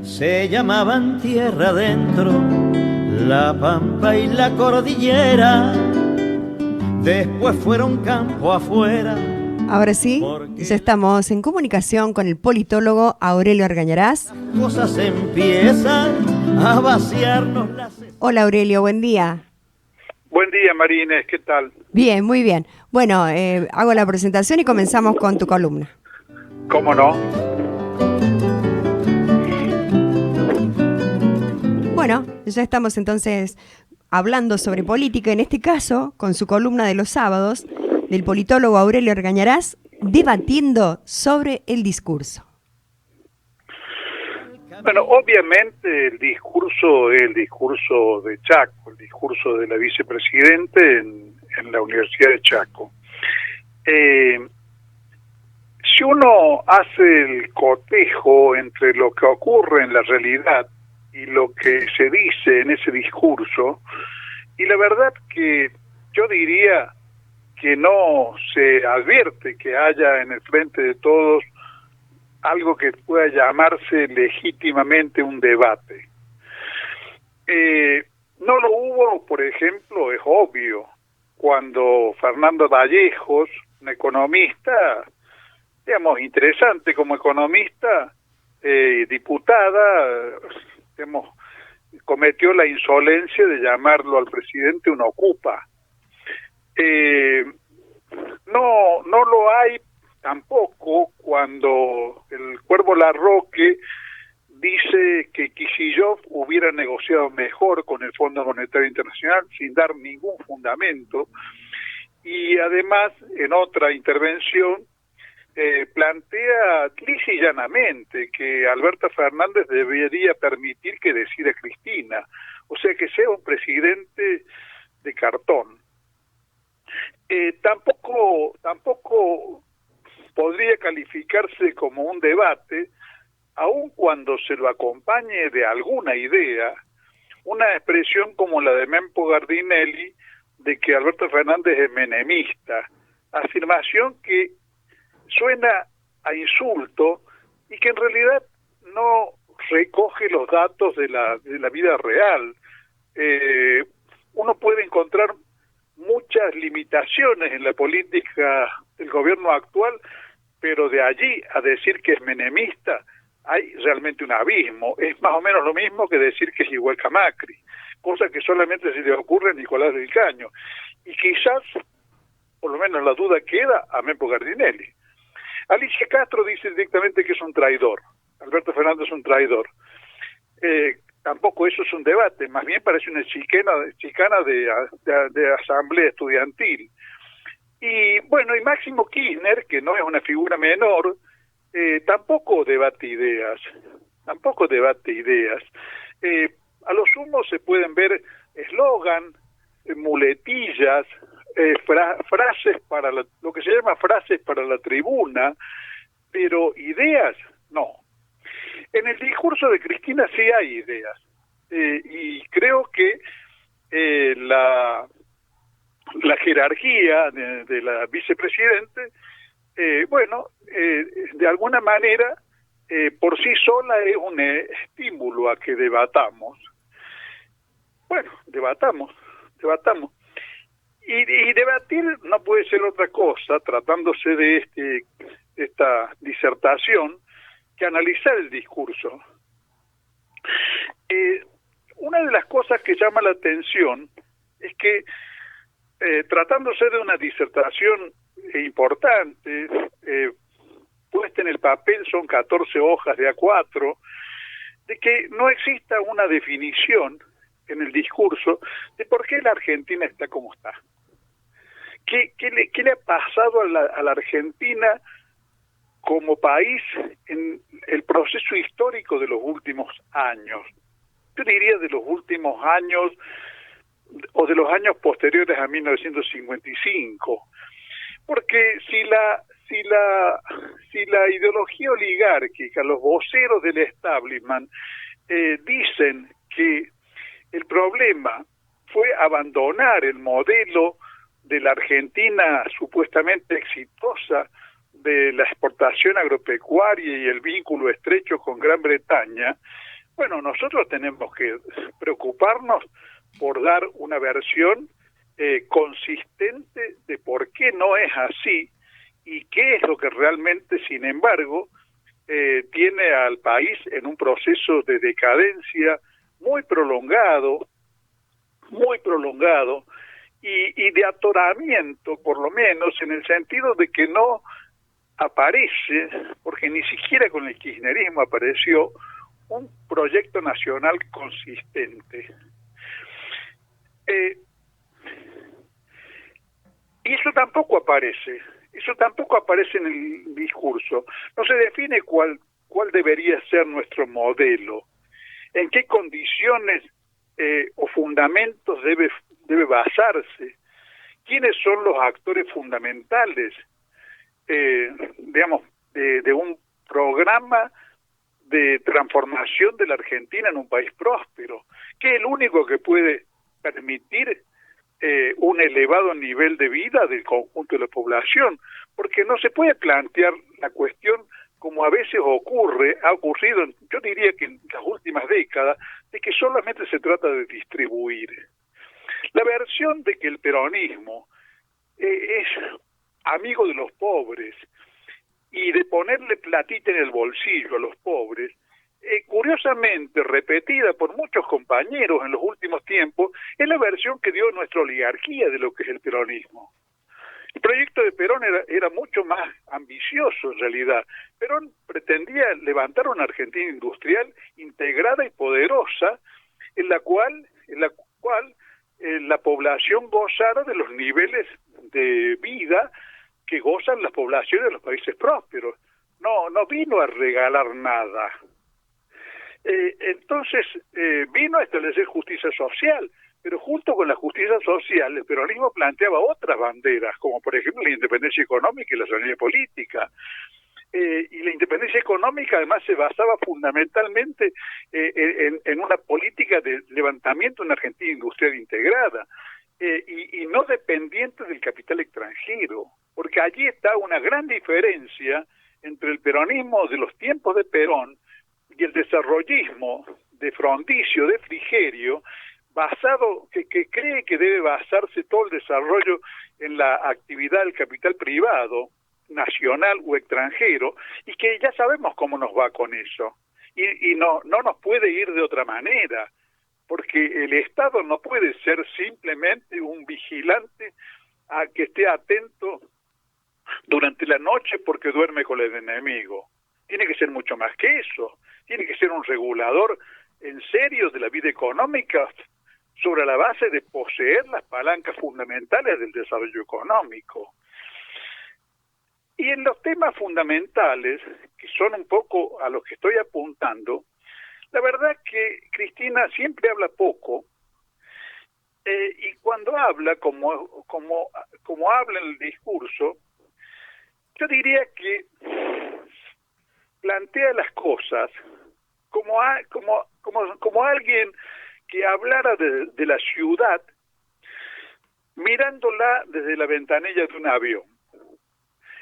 se llamaban tierra adentro, la pampa y la cordillera, después fueron campo afuera. Ahora sí, ya estamos en comunicación con el politólogo Aurelio Argañarás. Las cosas empiezan a vaciarnos las... Hola Aurelio, buen día. Buen día, Marínez, ¿qué tal? Bien, muy bien. Bueno, hago la presentación y comenzamos con tu columna. ¿Cómo no? Bueno, ya estamos entonces hablando sobre política, en este caso, con su columna de los sábados, del politólogo Aurelio Argañarás, debatiendo sobre el discurso. Bueno, obviamente el discurso es el discurso de Chaco, el discurso de la vicepresidente en la Universidad de Chaco. Si uno hace el cotejo entre lo que ocurre en la realidad y lo que se dice en ese discurso, y la verdad que yo diría que no se advierte que haya en el frente de todos algo que pueda llamarse legítimamente un debate. No lo hubo, por ejemplo, es obvio, cuando Fernando Vallejos, un economista, digamos, interesante como economista, diputada, digamos, cometió la insolencia de llamarlo al presidente un ocupa. No lo hay tampoco cuando el Cuervo Larroque dice que Kicillof hubiera negociado mejor con el Fondo Monetario Internacional sin dar ningún fundamento, y además en otra intervención plantea lisa y llanamente que Alberto Fernández debería permitir que decida Cristina, o sea, que sea un presidente de cartón. Tampoco podría calificarse como un debate, aun cuando se lo acompañe de alguna idea, una expresión como la de Mempo Gardinelli de que Alberto Fernández es menemista, afirmación que suena a insulto y que en realidad no recoge los datos de la vida real. Uno puede encontrar muchas limitaciones en la política del gobierno actual, pero de allí a decir que es menemista hay realmente un abismo. Es más o menos lo mismo que decir que es igual que a Macri, cosa que solamente se le ocurre a Nicolás del Caño, y quizás, por lo menos la duda queda, a Mempo Gardinelli. Alicia Castro dice directamente que es un traidor, Alberto Fernández es un traidor. Tampoco eso es un debate, más bien parece una chicana de asamblea estudiantil. Y bueno, y Máximo Kirchner, que no es una figura menor, tampoco debate ideas. A lo sumo se pueden ver eslogan, muletillas, frases para lo que se llama frases para la tribuna, pero ideas no. En el discurso de Cristina sí hay ideas, y creo que la jerarquía de la vicepresidente, de alguna manera, por sí sola es un estímulo a que debatamos. Bueno, debatamos. Y debatir no puede ser otra cosa, tratándose de esta disertación, que analizar el discurso. Una de las cosas que llama la atención es que, tratándose de una disertación importante, puesta en el papel, son 14 hojas de A4, de que no exista una definición en el discurso de por qué la Argentina está como está. ¿Qué le ha pasado a la Argentina como país en el proceso histórico de los últimos años? Yo diría de los últimos años o de los años posteriores a 1955. Porque si la ideología oligárquica, los voceros del establishment dicen que el problema fue abandonar el modelo de la Argentina supuestamente exitosa de la exportación agropecuaria y el vínculo estrecho con Gran Bretaña, Bueno, nosotros tenemos que preocuparnos por dar una versión consistente de por qué no es así y qué es lo que realmente, sin embargo, tiene al país en un proceso de decadencia muy prolongado, y de atoramiento, por lo menos, en el sentido de que no aparece, porque ni siquiera con el kirchnerismo apareció, un proyecto nacional consistente. Y eso tampoco aparece en el discurso. No se define cuál debería ser nuestro modelo, en qué condiciones o fundamentos debe basarse, quiénes son los actores fundamentales, digamos, de un programa de transformación de la Argentina en un país próspero, que es el único que puede permitir un elevado nivel de vida del conjunto de la población, porque no se puede plantear la cuestión como a veces ha ocurrido, yo diría que en las últimas décadas, de que solamente se trata de distribuir. La versión de que el peronismo es amigo de los pobres y de ponerle platita en el bolsillo a los pobres, curiosamente repetida por muchos compañeros en los últimos tiempos, es la versión que dio nuestra oligarquía de lo que es el peronismo. El proyecto de Perón era mucho más ambicioso en realidad. Perón pretendía levantar una Argentina industrial integrada y poderosa, en la cual la población gozara de los niveles de vida que gozan las poblaciones de los países prósperos. No vino a regalar nada. Entonces vino a establecer justicia social, pero junto con la justicia social el peronismo planteaba otras banderas, como por ejemplo la independencia económica y la soberanía política. Y la independencia económica además se basaba fundamentalmente en una política de levantamiento de una Argentina industrial integrada y no dependiente del capital extranjero, porque allí está una gran diferencia entre el peronismo de los tiempos de Perón y el desarrollismo de Frondicio, de Frigerio, que cree que debe basarse todo el desarrollo en la actividad del capital privado, nacional o extranjero, y que ya sabemos cómo nos va con eso. Y no nos puede ir de otra manera, porque el Estado no puede ser simplemente un vigilante a que esté atento durante la noche porque duerme con el enemigo. Tiene que ser mucho más que eso. Tiene que ser un regulador en serio de la vida económica sobre la base de poseer las palancas fundamentales del desarrollo económico. Y en los temas fundamentales, que son un poco a los que estoy apuntando, la verdad que Cristina siempre habla poco, y cuando habla, como habla en el discurso, yo diría que plantea las cosas como alguien que hablara de la ciudad mirándola desde la ventanilla de un avión.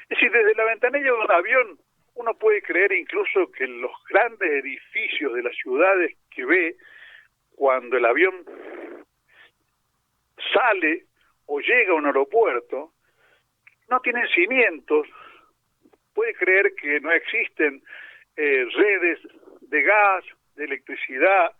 Es decir, desde la ventanilla de un avión uno puede creer incluso que los grandes edificios de las ciudades que ve cuando el avión sale o llega a un aeropuerto no tienen cimientos. Puede creer que no existen redes de gas, de electricidad,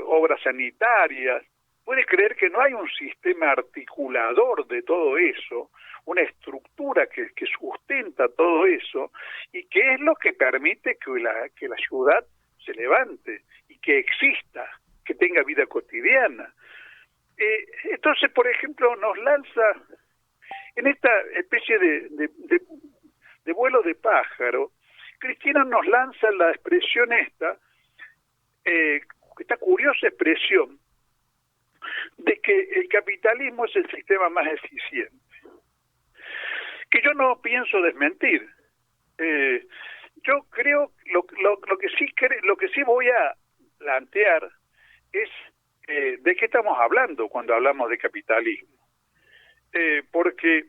obras sanitarias. Puede creer que no hay un sistema articulador de todo eso, una estructura que sustenta todo eso, y que es lo que permite que la ciudad se levante y que exista, que tenga vida cotidiana. Entonces, por ejemplo, nos lanza en esta especie de vuelo de pájaro, Cristina nos lanza la expresión esta curiosa expresión de que el capitalismo es el sistema más eficiente, que yo no pienso desmentir. Yo creo lo que sí voy a plantear es de qué estamos hablando cuando hablamos de capitalismo, porque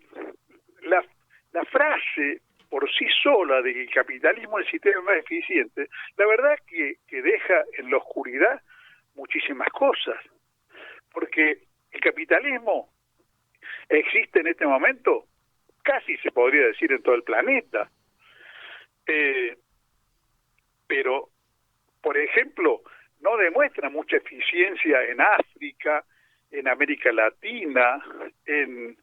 la frase por sí sola de que el capitalismo es el sistema más eficiente, la verdad que deja en la oscuridad muchísimas cosas, porque el capitalismo existe en este momento, casi se podría decir en todo el planeta, pero, por ejemplo, no demuestra mucha eficiencia en África, en América Latina, en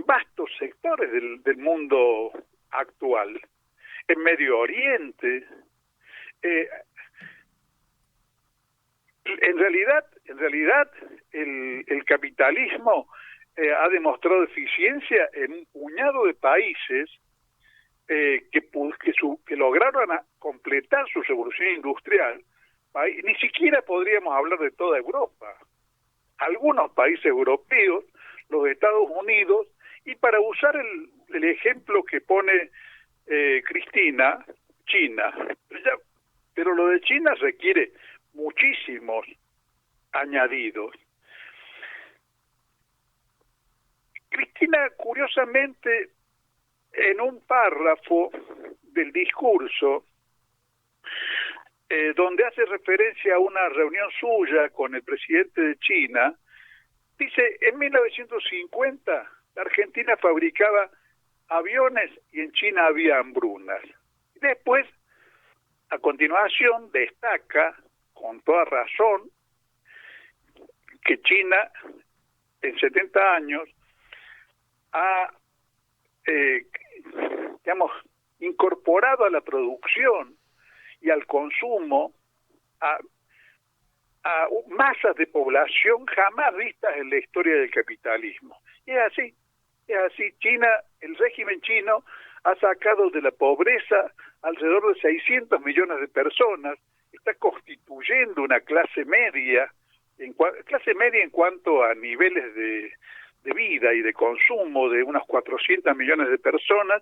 vastos sectores del mundo actual, en Medio Oriente. En realidad el capitalismo ha demostrado eficiencia en un puñado de países que lograron completar su revolución industrial. Ni siquiera podríamos hablar de toda Europa. Algunos países europeos, los Estados Unidos, y para usar el ejemplo que pone Cristina, China. Pero lo de China requiere muchísimos añadidos. Cristina, curiosamente, en un párrafo del discurso, donde hace referencia a una reunión suya con el presidente de China, dice, en 1950 la Argentina fabricaba aviones y en China había hambrunas. Después, a continuación, destaca, con toda razón, que China, en 70 años, ha, incorporado a la producción y al consumo a masas de población jamás vistas en la historia del capitalismo. Y es así. China, el régimen chino ha sacado de la pobreza alrededor de 600 millones de personas, está constituyendo una clase media en cuanto a niveles de vida y de consumo de unos 400 millones de personas.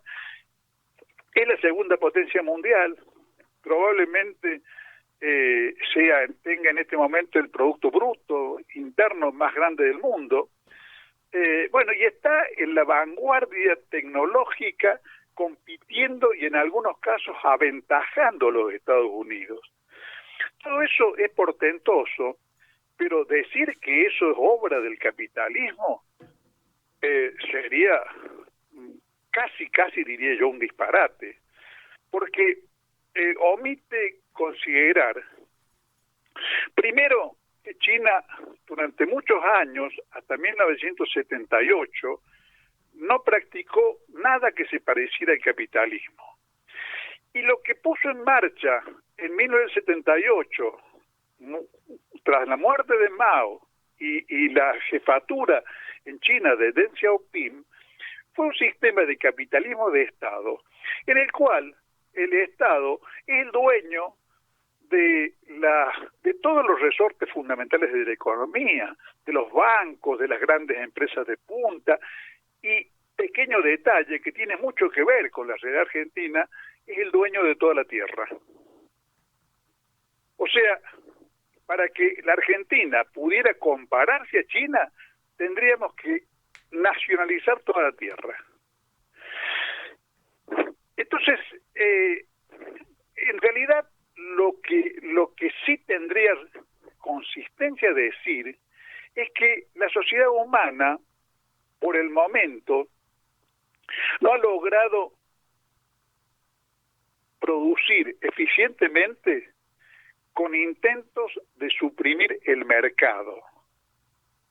Es la segunda potencia mundial, probablemente tenga en este momento el Producto Bruto Interno más grande del mundo. Y está en la vanguardia tecnológica, compitiendo y en algunos casos aventajando a los Estados Unidos. Todo eso es portentoso, pero decir que eso es obra del capitalismo sería casi diría yo un disparate, porque omite considerar, primero, que China durante muchos años, hasta 1978, no practicó nada que se pareciera al capitalismo. Y lo que puso en marcha en 1978, tras la muerte de Mao y la jefatura en China de Deng Xiaoping, fue un sistema de capitalismo de Estado, en el cual el Estado es el dueño de todos los resortes fundamentales de la economía, de los bancos, de las grandes empresas de punta, y pequeño detalle que tiene mucho que ver con la realidad argentina, es el dueño de toda la tierra. O sea, para que la Argentina pudiera compararse a China, tendríamos que nacionalizar toda la tierra. Entonces, en realidad, lo que sí tendría consistencia decir es que la sociedad humana, por el momento, no ha logrado producir eficientemente con intentos de suprimir el mercado,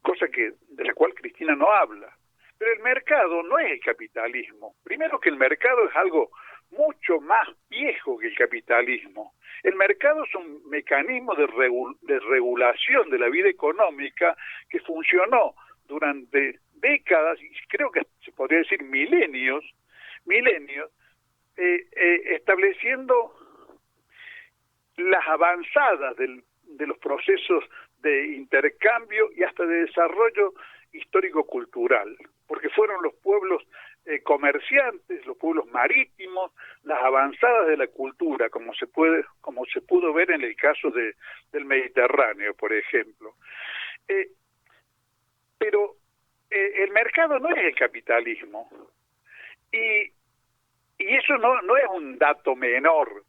cosa de la cual Cristina no habla. Pero el mercado no es el capitalismo. Primero que el mercado es algo mucho más viejo que el capitalismo. El mercado es un mecanismo de regulación de la vida económica que funcionó durante décadas, y creo que se podría decir milenios, estableciendo las avanzadas de los procesos de intercambio y hasta de desarrollo histórico-cultural, porque fueron los pueblos comerciantes, los pueblos marítimos, las avanzadas de la cultura, como se pudo ver en el caso del Mediterráneo, por ejemplo. Pero el mercado no es el capitalismo, y Y eso no es un dato menor,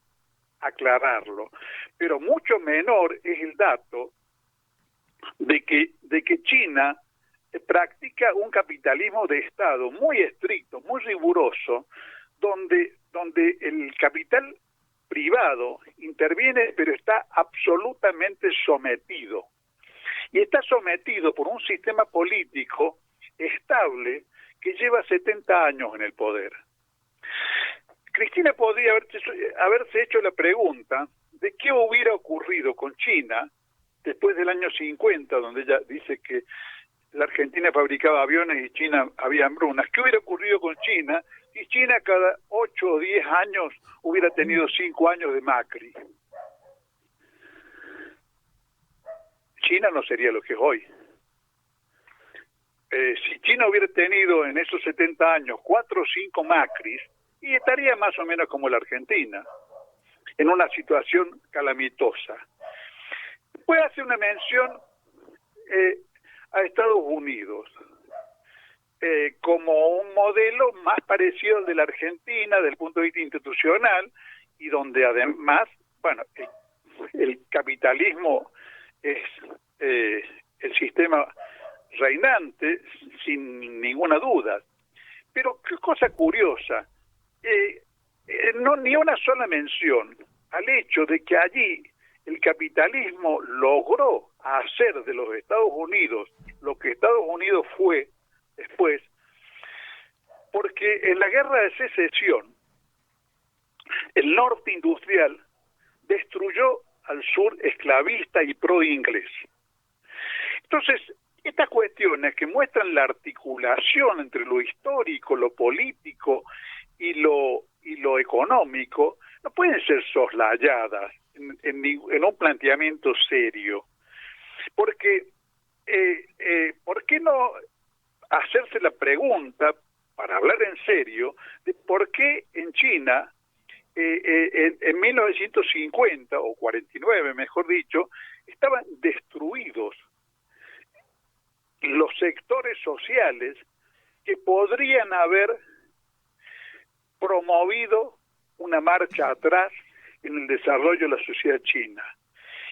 aclararlo, pero mucho menor es el dato de que China practica un capitalismo de Estado muy estricto, muy riguroso, donde el capital privado interviene, pero está absolutamente sometido. Y está sometido por un sistema político estable que lleva 70 años en el poder. Cristina podría haberse hecho la pregunta de qué hubiera ocurrido con China después del año 50, donde ella dice que la Argentina fabricaba aviones y China había hambrunas. ¿Qué hubiera ocurrido con China si China cada 8 o 10 años hubiera tenido 5 años de Macri? China no sería lo que es hoy. Si China hubiera tenido en esos 70 años 4 o 5 Macris, y estaría más o menos como la Argentina, en una situación calamitosa. Puede hacer una mención a Estados Unidos como un modelo más parecido al de la Argentina desde el punto de vista institucional, y donde además, bueno, el capitalismo es el sistema reinante sin ninguna duda. Pero qué cosa curiosa, no ni una sola mención al hecho de que allí el capitalismo logró hacer de los Estados Unidos lo que Estados Unidos fue después, porque en la guerra de secesión el norte industrial destruyó al sur esclavista y pro-inglés. Entonces, estas cuestiones que muestran la articulación entre lo histórico, lo político y lo económico, no pueden ser soslayadas en un planteamiento serio. Porque, ¿por qué no hacerse la pregunta, para hablar en serio, de por qué en China, en 1950, o 49 mejor dicho, estaban destruidos los sectores sociales que podrían haber promovido una marcha atrás en el desarrollo de la sociedad china?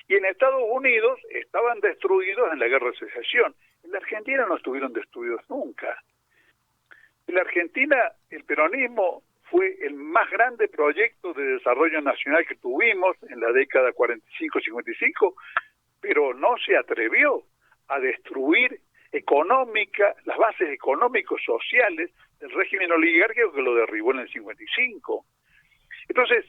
Y en Estados Unidos estaban destruidos en la guerra de secesión. En la Argentina no estuvieron destruidos nunca. En la Argentina el peronismo fue el más grande proyecto de desarrollo nacional que tuvimos en la década 45-55, pero no se atrevió a destruir las bases económicos sociales del régimen oligárquico que lo derribó en el 55. Entonces,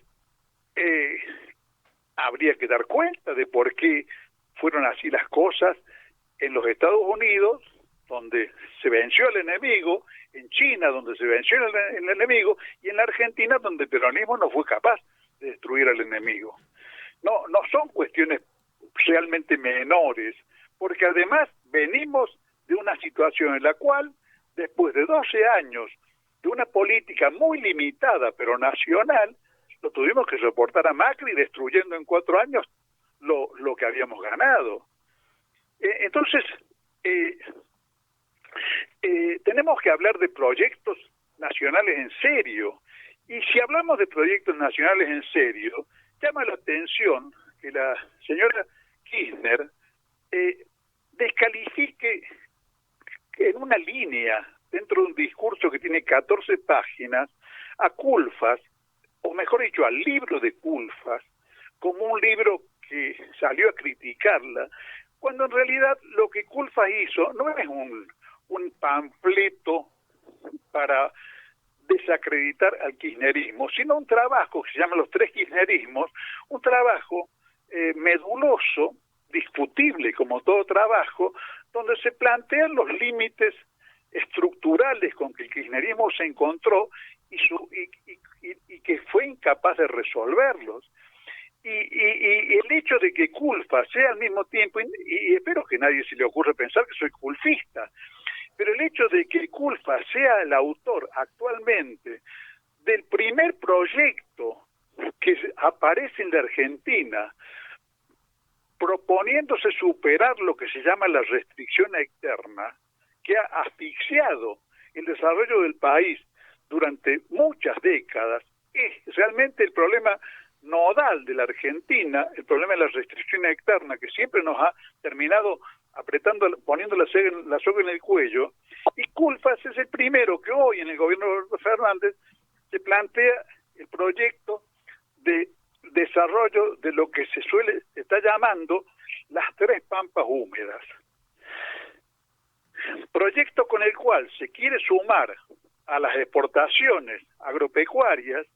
habría que dar cuenta de por qué fueron así las cosas en los Estados Unidos, donde se venció al enemigo, en China, donde se venció el enemigo, y en la Argentina, donde el peronismo no fue capaz de destruir al enemigo. No son cuestiones realmente menores, porque además venimos de una situación en la cual, después de 12 años de una política muy limitada, pero nacional, lo tuvimos que soportar a Macri destruyendo en 4 años lo que habíamos ganado. Entonces, tenemos que hablar de proyectos nacionales en serio. Y si hablamos de proyectos nacionales en serio, llama la atención que la señora Kirchner descalifique en una línea, dentro de un discurso que tiene 14 páginas, a Culfas, o mejor dicho, al libro de Culfas, como un libro que salió a criticarla, cuando en realidad lo que Culfas hizo no es un panfleto para desacreditar al kirchnerismo, sino un trabajo que se llama Los Tres Kirchnerismos, un trabajo meduloso, discutible como todo trabajo, donde se plantean los límites estructurales con que el kirchnerismo se encontró y que fue incapaz de resolverlos. Y el hecho de que Culfas sea al mismo tiempo, y espero que a nadie se le ocurra pensar que soy culfista, pero el hecho de que Culfas sea el autor actualmente del primer proyecto que aparece en la Argentina, proponiéndose superar lo que se llama la restricción externa, que ha asfixiado el desarrollo del país durante muchas décadas, es realmente el problema nodal de la Argentina, el problema de la restricción externa, que siempre nos ha terminado apretando, poniendo la soga en el cuello, y Culfas es el primero que hoy en el gobierno de Fernández se plantea el proyecto de desarrollo de lo que se está llamando las tres pampas húmedas. Proyecto con el cual se quiere sumar a las exportaciones agropecuarias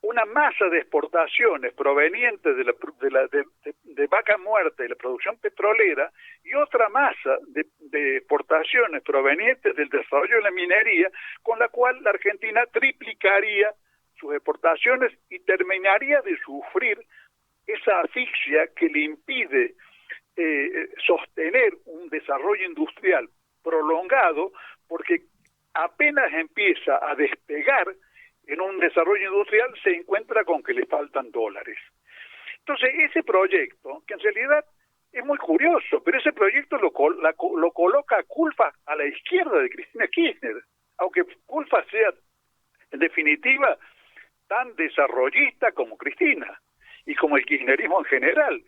una masa de exportaciones provenientes de vaca muerta y la producción petrolera, y otra masa de exportaciones provenientes del desarrollo de la minería, con la cual la Argentina triplicaría sus exportaciones y terminaría de sufrir esa asfixia que le impide sostener un desarrollo industrial prolongado, porque apenas empieza a despegar en un desarrollo industrial se encuentra con que le faltan dólares. Entonces ese proyecto, que en realidad es muy curioso, pero ese proyecto lo coloca a Culfas a la izquierda de Cristina Kirchner, aunque Culfas sea en definitiva tan desarrollista como Cristina y como el kirchnerismo en general.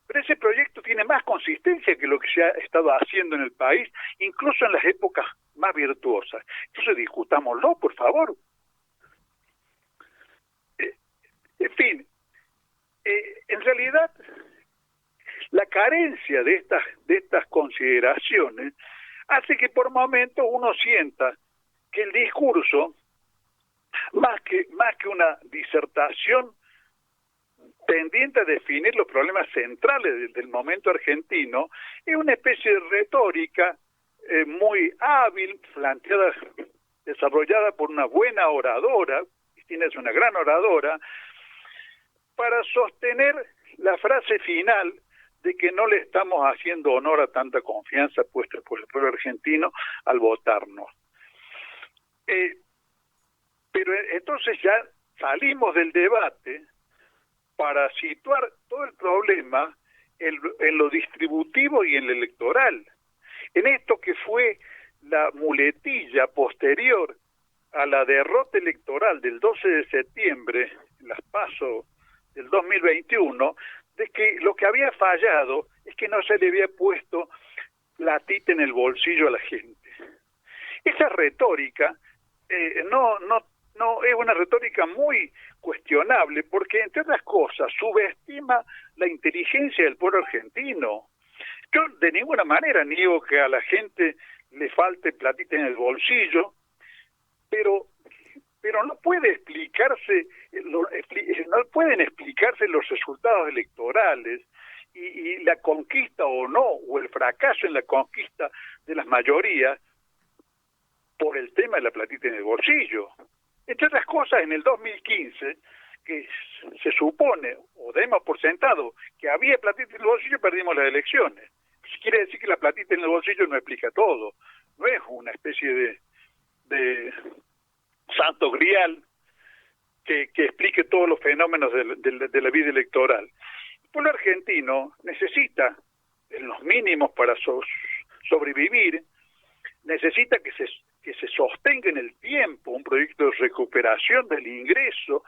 Pero ese proyecto tiene más consistencia que lo que se ha estado haciendo en el país, incluso en las épocas más virtuosas. Entonces discutámoslo, por favor. En fin, en realidad la carencia de estas consideraciones hace que por momentos uno sienta que el discurso, más que una disertación tendiente a definir los problemas centrales del momento argentino, es una especie de retórica muy hábil, planteada, desarrollada por una buena oradora. Cristina es una gran oradora, para sostener la frase final de que no le estamos haciendo honor a tanta confianza puesta por el pueblo argentino al votarnos. Pero entonces ya salimos del debate para situar todo el problema en lo distributivo y en lo electoral, en esto que fue la muletilla posterior a la derrota electoral del 12 de septiembre, en las PASO del 2021, de que lo que había fallado es que no se le había puesto platita en el bolsillo a la gente. Esa retórica no es una retórica muy cuestionable, porque entre otras cosas subestima la inteligencia del pueblo argentino. Yo de ninguna manera niego que a la gente le falte platita en el bolsillo, pero no puede explicarse, no pueden explicarse los resultados electorales y la conquista o no, o el fracaso en la conquista de las mayorías por el tema de la platita en el bolsillo. Entre otras cosas, en el 2015, que se supone, o demos por sentado, que había platita en el bolsillo, perdimos las elecciones. Quiere decir que la platita en el bolsillo no explica todo, no es una especie de santo grial que explique todos los fenómenos de la vida electoral. El pueblo argentino necesita, en los mínimos para sobrevivir, necesita que se sostenga en el tiempo un proyecto de recuperación del ingreso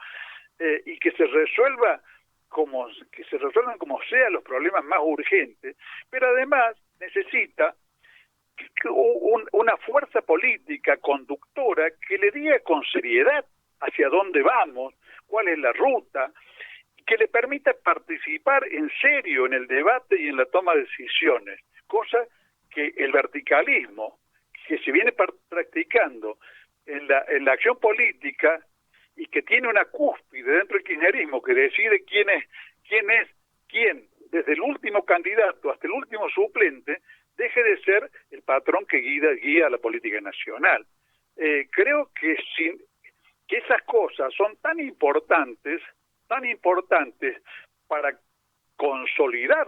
y que se resuelvan como sea los problemas más urgentes, pero además necesita una fuerza política conductora que le diga con seriedad hacia dónde vamos, cuál es la ruta, que le permita participar en serio en el debate y en la toma de decisiones, cosa que el verticalismo que se viene practicando en la acción política y que tiene una cúspide dentro del kirchnerismo que decide quién es quién, desde el último candidato hasta el último suplente, deje de ser el patrón que guía a la política nacional. Creo que esas cosas son tan importantes para consolidar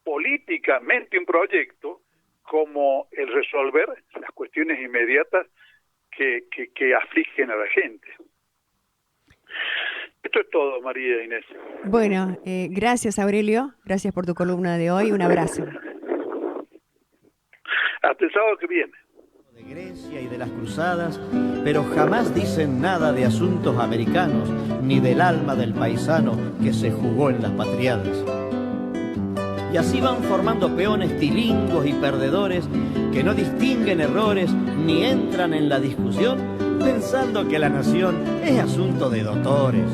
políticamente un proyecto como el resolver las cuestiones inmediatas que afligen a la gente. Esto es todo, María Inés. Bueno, gracias Aurelio, gracias por tu columna de hoy, un abrazo. Hasta el sábado que viene. Grecia y de las cruzadas, pero jamás dicen nada de asuntos americanos, ni del alma del paisano que se jugó en las patriadas. Y así van formando peones tilingos y perdedores que no distinguen errores ni entran en la discusión pensando que la nación es asunto de doctores.